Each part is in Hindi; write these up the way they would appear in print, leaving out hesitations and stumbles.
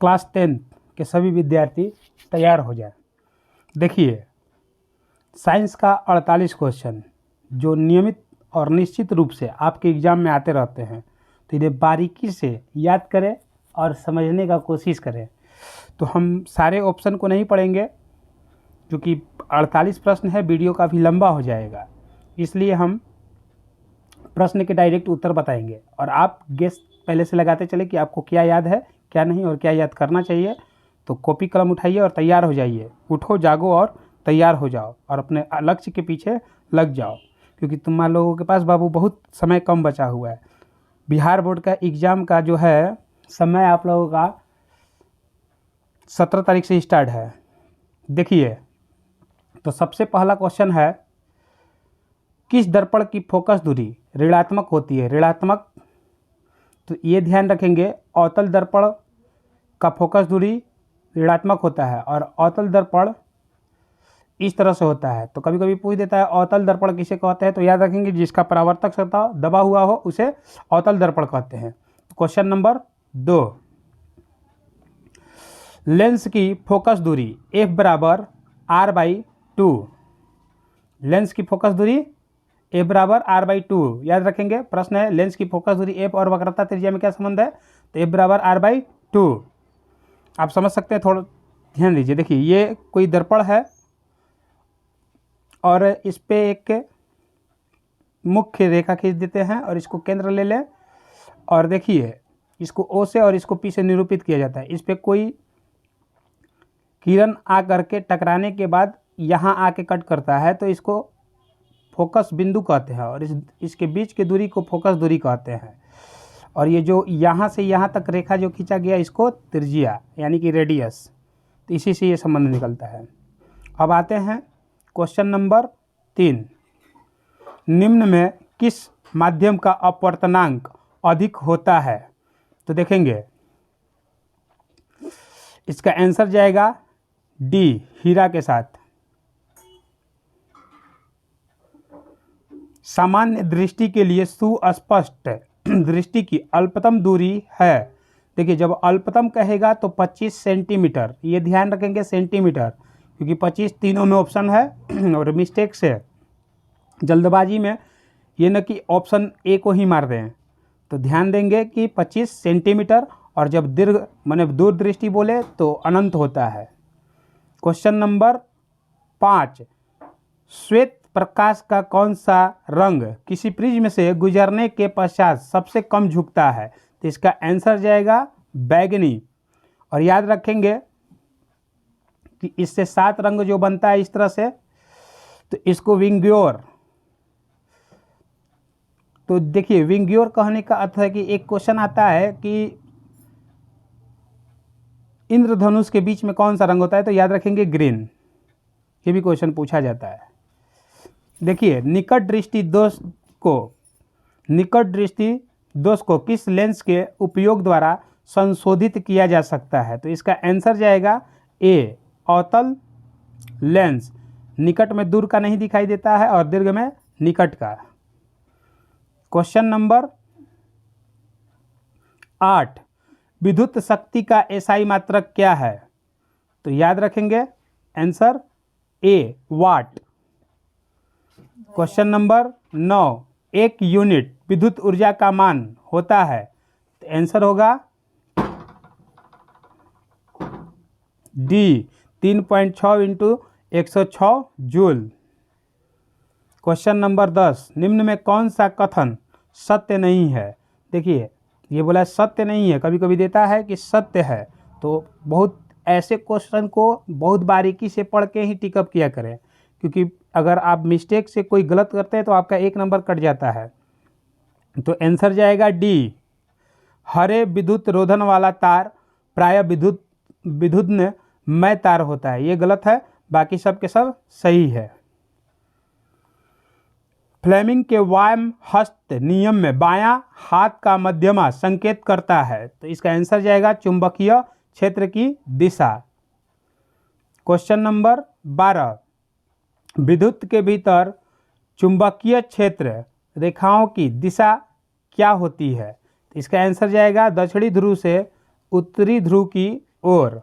क्लास 10 के सभी विद्यार्थी तैयार हो जाए। देखिए, साइंस का 48 क्वेश्चन जो नियमित और निश्चित रूप से आपके एग्ज़ाम में आते रहते हैं, तो इन्हें बारीकी से याद करें और समझने का कोशिश करें। तो हम सारे ऑप्शन को नहीं पढ़ेंगे क्योंकि 48 प्रश्न है, वीडियो काफ़ी लंबा हो जाएगा, इसलिए हम प्रश्न के डायरेक्ट उत्तर बताएंगे और आप गेस पहले से लगाते चले कि आपको क्या याद है, क्या नहीं और क्या याद करना चाहिए। तो कॉपी कलम उठाइए और तैयार हो जाइए। उठो, जागो और तैयार हो जाओ और अपने लक्ष्य के पीछे लग जाओ, क्योंकि तुम लोगों के पास बाबू बहुत समय कम बचा हुआ है। बिहार बोर्ड का एग्ज़ाम का जो है समय आप लोगों का 17 तारीख से स्टार्ट है। देखिए, तो सबसे पहला क्वेश्चन है, किस दर्पण की फोकस दूरी ऋणात्मक होती है? ऋणात्मक, तो ये ध्यान रखेंगे, अवतल दर्पण का फोकस दूरी ऋणात्मक होता है और अवतल दर्पण इस तरह से होता है। तो कभी कभी पूछ देता है अवतल दर्पण किसे कहते हैं, तो याद रखेंगे जिसका परावर्तक सतह दबा हुआ हो उसे अवतल दर्पण कहते हैं। क्वेश्चन नंबर 2, लेंस की फोकस दूरी f बराबर r/2। लेंस की फोकस दूरी f बराबर r/2 याद रखेंगे। प्रश्न है, लेंस की फोकस दूरी f और वक्रता त्रिज्या में क्या संबंध है? तो f बराबर r/2 आप समझ सकते हैं। थोड़ा ध्यान दीजिए। देखिए, ये कोई दर्पण है और इस पे एक मुख्य रेखा खींच देते हैं और इसको केंद्र ले लें और देखिए, इसको O से और इसको P से निरूपित किया जाता है। इस पे कोई किरण आ करके टकराने के बाद यहाँ आके कट करता है, तो इसको फोकस बिंदु कहते हैं और इसके बीच की दूरी को फोकस दूरी कहते हैं। और ये जो यहाँ से यहाँ तक रेखा जो खींचा गया, इसको त्रिज्या यानी कि रेडियस, तो इसी से ये संबंध निकलता है। अब आते हैं क्वेश्चन नंबर 3, निम्न में किस माध्यम का अपवर्तनांक अधिक होता है? तो देखेंगे, इसका आंसर जाएगा डी, हीरा के साथ। सामान्य दृष्टि के लिए सुस्पष्ट दृष्टि की अल्पतम दूरी है। देखिए, जब अल्पतम कहेगा तो 25 सेंटीमीटर, ये ध्यान रखेंगे सेंटीमीटर, क्योंकि 25 तीनों में ऑप्शन है और मिस्टेक से जल्दबाजी में ये न कि ऑप्शन ए को ही मार दें। तो ध्यान देंगे कि 25 सेंटीमीटर, और जब दीर्घ माने दूरदृष्टि बोले तो अनंत होता है। क्वेश्चन नंबर 5, श्वेत प्रकाश का कौन सा रंग किसी प्रिज्म से गुजरने के पश्चात सबसे कम झुकता है? तो इसका आंसर जाएगा बैगनी। और याद रखेंगे कि इससे 7 रंग जो बनता है इस तरह से, तो इसको विंग्योर। तो देखिए, विंग्योर कहने का अर्थ है कि एक क्वेश्चन आता है कि इंद्रधनुष के बीच में कौन सा रंग होता है, तो याद रखेंगे ग्रीन। ये भी क्वेश्चन पूछा जाता है। देखिए, निकट दृष्टि दोष को किस लेंस के उपयोग द्वारा संशोधित किया जा सकता है? तो इसका आंसर जाएगा ए, अवतल लेंस। निकट में दूर का नहीं दिखाई देता है और दीर्घ में निकट का। क्वेश्चन नंबर 8, विद्युत शक्ति का एसआई मात्रक क्या है? तो याद रखेंगे answer A, watt. Question number 9, एक यूनिट विद्युत ऊर्जा का मान होता है? तो आंसर होगा D, 3.6 into 106 joule. Question number 10, निम्न में कौन सा कथन सत्य नहीं है? देखिए, ये बोला सत्य नहीं है, कभी कभी देता है कि सत्य है, तो बहुत ऐसे क्वेश्चन को बहुत बारीकी से पढ़ के ही टिकअप किया करें, क्योंकि अगर आप मिस्टेक से कोई गलत करते हैं तो आपका 1 नंबर कट जाता है। तो आंसर जाएगा डी, हरे विद्युत रोधन वाला तार प्राय विद्युन्मय तार होता है। ये गलत है, बाकी सब के सब सही है। फ्लेमिंग के वाम हस्त नियम में बायां हाथ का मध्यमा संकेत करता है, तो इसका आंसर जाएगा चुंबकीय क्षेत्र की दिशा। क्वेश्चन नंबर 12, विद्युत के भीतर चुंबकीय क्षेत्र रेखाओं की दिशा क्या होती है? तो इसका आंसर जाएगा दक्षिणी ध्रुव से उत्तरी ध्रुव की ओर।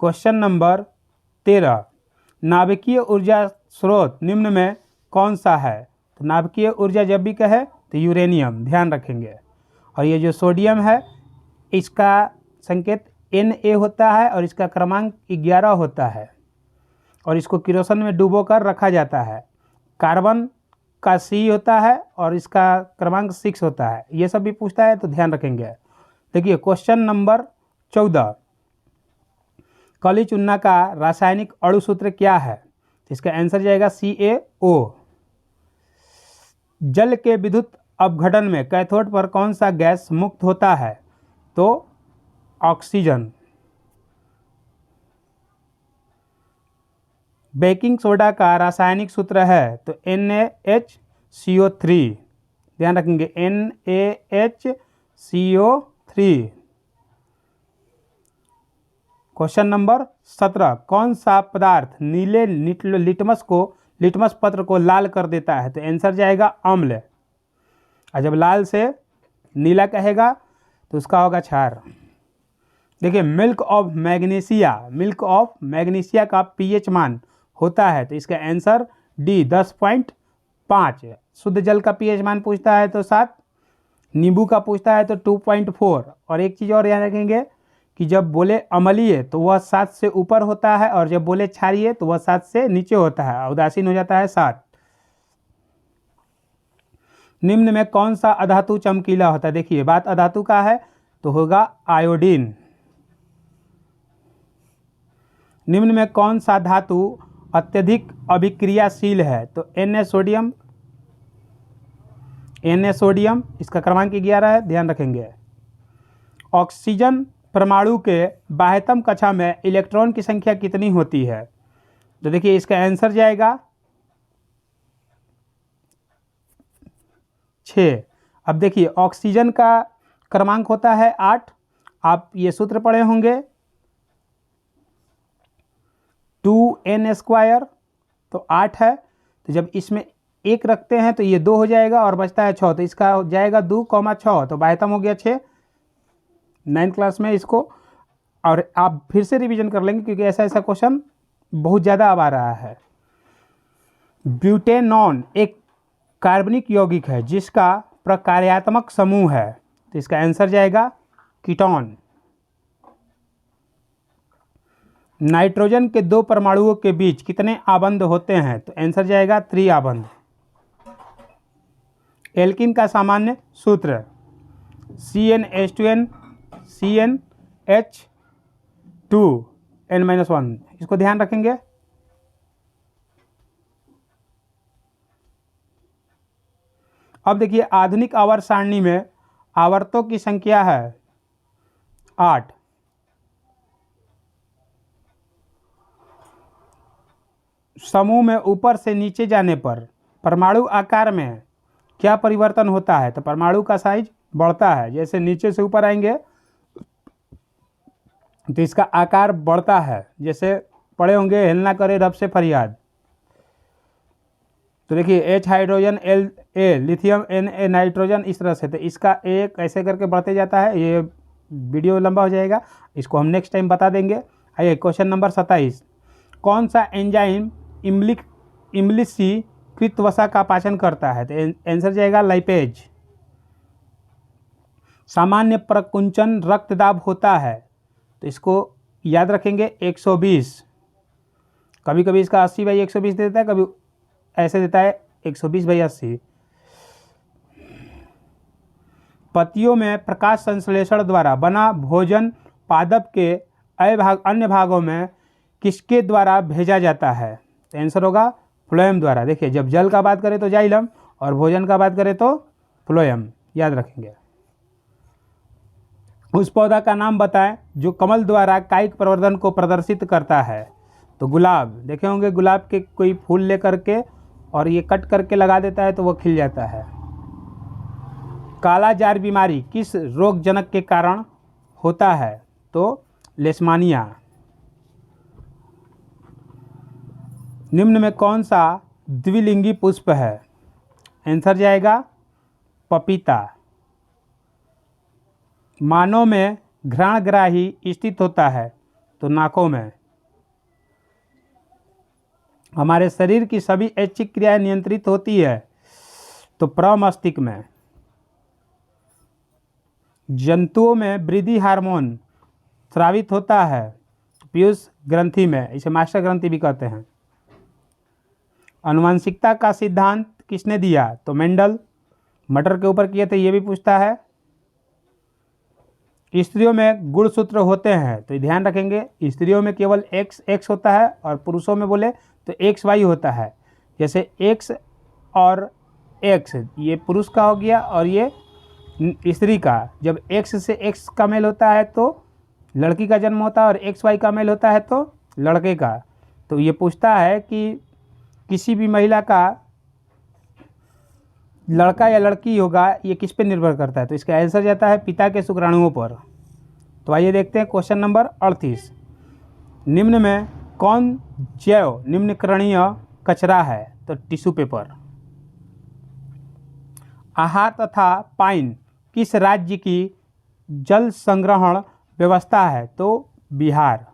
क्वेश्चन नंबर 13, नाभिकीय ऊर्जा स्रोत निम्न में कौन सा है? तो नाभिकीय ऊर्जा जब भी कहे तो यूरेनियम, ध्यान रखेंगे। और ये जो सोडियम है इसका संकेत Na होता है और इसका क्रमांक 11 होता है और इसको किरोसिन में डुबो कर रखा जाता है। कार्बन का C होता है और इसका क्रमांक 6 होता है। ये सब भी पूछता है तो ध्यान रखेंगे। देखिए क्वेश्चन नंबर 14, काली चूना का रासायनिक अणु सूत्र क्या है? इसका आंसर जाएगा CaO। जल के विद्युत अपघटन में कैथोड पर कौन सा गैस मुक्त होता है? तो ऑक्सीजन। बेकिंग सोडा का रासायनिक सूत्र है तो NaHCO3, ध्यान रखेंगे NaHCO3। क्वेश्चन नंबर 17, कौन सा पदार्थ नीले लिटमस पत्र को लाल कर देता है? तो आंसर जाएगा अम्ल। और जब लाल से नीला कहेगा तो उसका होगा क्षार। देखिए मिल्क ऑफ मैग्नीशिया का pH मान होता है तो इसका आंसर डी 10.5। शुद्ध जल का pH मान पूछता है तो 7, नींबू का पूछता है तो 2.4। और एक चीज़ और याद रखेंगे कि जब बोले अम्लीय तो वह 7 से ऊपर होता है और जब बोले क्षारीय तो वह 7 से नीचे होता है, उदासीन हो जाता है 7। निम्न में कौन सा अधातु चमकीला होता है? देखिए बात अधातु का है तो होगा आयोडीन। निम्न में कौन सा धातु अत्यधिक अभिक्रियाशील है? तो Na सोडियम, इसका क्रमांक 11 है, ध्यान रखेंगे। ऑक्सीजन परमाणु के बाह्यतम कक्षा में इलेक्ट्रॉन की संख्या कितनी होती है? तो देखिए इसका आंसर जाएगा 6। अब देखिए ऑक्सीजन का क्रमांक होता है 8। आप ये सूत्र पढ़े होंगे 2n² तो 8 है। तो जब इसमें 1 रखते हैं तो ये 2 हो जाएगा और बचता है 6, तो इसका हो जाएगा 2,6। तो बाह्यतम हो गया 6 9th क्लास में इसको। और आप फिर से रिवीजन कर लेंगे क्योंकि ऐसा क्वेश्चन बहुत ज़्यादा अब आ रहा है। ब्यूटेनॉन एक कार्बनिक यौगिक है जिसका प्रकार्यात्मक समूह है तो इसका आंसर जाएगा कीटोन। नाइट्रोजन के 2 परमाणुओं के बीच कितने आबंध होते हैं? तो आंसर जाएगा 3 आबंध। एल्किन का सामान्य सूत्र CnH2n CnH2n-1, इसको ध्यान रखेंगे। अब देखिए आधुनिक आवर्त सारणी में आवर्तों की संख्या है 8। समूह में ऊपर से नीचे जाने पर परमाणु आकार में क्या परिवर्तन होता है? तो परमाणु का साइज बढ़ता है। जैसे नीचे से ऊपर आएंगे तो इसका आकार बढ़ता है। जैसे पढ़े होंगे हिलना करे रब से फरियाद। तो देखिए H hydrogen, L A lithium, Na nitrogen, इस तरह से। तो इसका एक ऐसे करके बढ़ते जाता है। ये वीडियो लंबा हो जाएगा, इसको हम नेक्स्ट टाइम बता देंगे। आइए क्वेश्चन नंबर 27, कौन सा एंजाइम इम्लिशीकृत वसा का पाचन करता है? तो आंसर जाएगा लाइपेज। सामान्य प्रकुंचन रक्तदाब होता है तो इसको याद रखेंगे 120। कभी कभी इसका 80/120 देता है, कभी ऐसे देता है 120/80। पत्तियों में प्रकाश संश्लेषण द्वारा बना भोजन पादप के अन्य भागों में किसके द्वारा भेजा जाता है? आंसर होगा फ्लोएम द्वारा। देखिए जब जल का बात करें तो जाइलम और भोजन का बात करें तो फ्लोएम, याद रखेंगे। उस पौधा का नाम बताएं जो कमल द्वारा कायिक प्रवर्धन को प्रदर्शित करता है? तो गुलाब। देखे होंगे गुलाब के कोई फूल लेकर के और ये कट करके लगा देता है तो वो खिल जाता है। कालाजार बीमारी किस रोगजनक के कारण होता है? तो लेशमानिया। निम्न में कौन सा द्विलिंगी पुष्प है? आंसर जाएगा पपीता। मानव में घ्राणग्राही स्थित होता है? तो नाकों में। हमारे शरीर की सभी ऐच्छिक क्रियाएं नियंत्रित होती है? तो प्रमस्तिष्क में। जंतुओं में वृद्धि हार्मोन स्रावित होता है? पीयूष ग्रंथि में, इसे मास्टर ग्रंथि भी कहते हैं। आनुवंशिकता का सिद्धांत किसने दिया? तो मेंडल। मटर के ऊपर किए थे, ये भी पूछता है। स्त्रियों में गुणसूत्र होते हैं? तो ध्यान रखेंगे, स्त्रियों में केवल एक्स होता है और पुरुषों में बोले तो XY होता है। जैसे X और X, ये पुरुष का हो गया और ये स्त्री का। जब X से X का मेल होता है तो लड़की का जन्म होता है और XY का मेल होता है तो लड़के का। तो ये पूछता है कि किसी भी महिला का लड़का या लड़की होगा, ये किस पे निर्भर करता है? तो इसका आंसर जाता है पिता के शुक्राणुओं पर। तो आइए देखते हैं क्वेश्चन नंबर 38। निम्न में कौन जैव निम्नकरणीय कचरा है? तो टिश्यू पेपर। आहार तथा पाइन किस राज्य की जल संग्रहण व्यवस्था है? तो बिहार।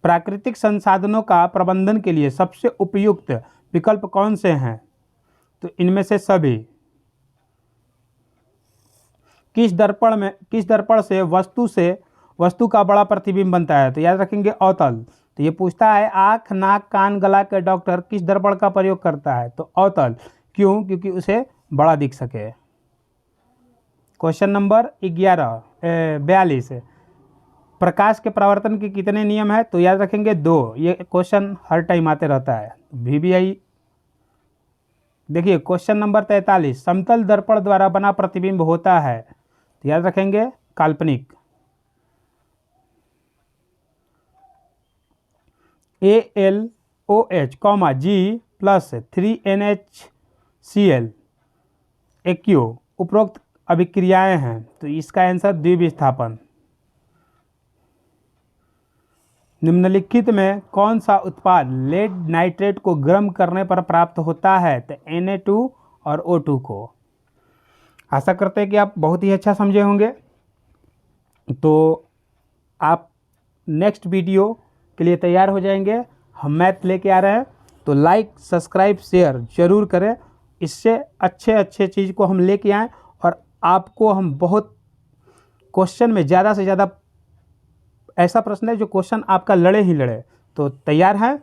प्राकृतिक संसाधनों का प्रबंधन के लिए सबसे उपयुक्त विकल्प कौन से हैं? तो इनमें से सभी। किस दर्पण से वस्तु का बड़ा प्रतिबिंब बनता है? तो याद रखेंगे अवतल। तो ये पूछता है आँख, नाक, कान, गला के डॉक्टर किस दर्पण का प्रयोग करता है? तो अवतल। क्यों? क्योंकि उसे बड़ा दिख सके। Question number 42। प्रकाश के परावर्तन के कितने नियम है? तो याद रखेंगे 2। ये क्वेश्चन हर टाइम आते रहता है। VBI। देखिए क्वेश्चन नंबर 43। समतल दर्पण द्वारा बना प्रतिबिंब होता है? तो याद रखेंगे काल्पनिक। AlOH, G+3NHCl एक्यू उपरोक्त अभिक्रियाएं हैं? तो इसका आंसर द्विविस्थापन। निम्नलिखित में कौन सा उत्पाद लेड नाइट्रेट को गर्म करने पर प्राप्त होता है? तो Na2 और O2 को। आशा करते हैं कि आप बहुत ही अच्छा समझे होंगे। तो आप नेक्स्ट वीडियो के लिए तैयार हो जाएंगे। हम मैथ लेके आ रहे हैं, तो लाइक, सब्सक्राइब, शेयर जरूर करें। इससे अच्छे चीज़ को हम लेके आएँ और आपको हम बहुत क्वेश्चन में ज़्यादा से ज़्यादा ऐसा प्रश्न है जो क्वेश्चन आपका लड़े ही लड़े। तो तैयार हैं?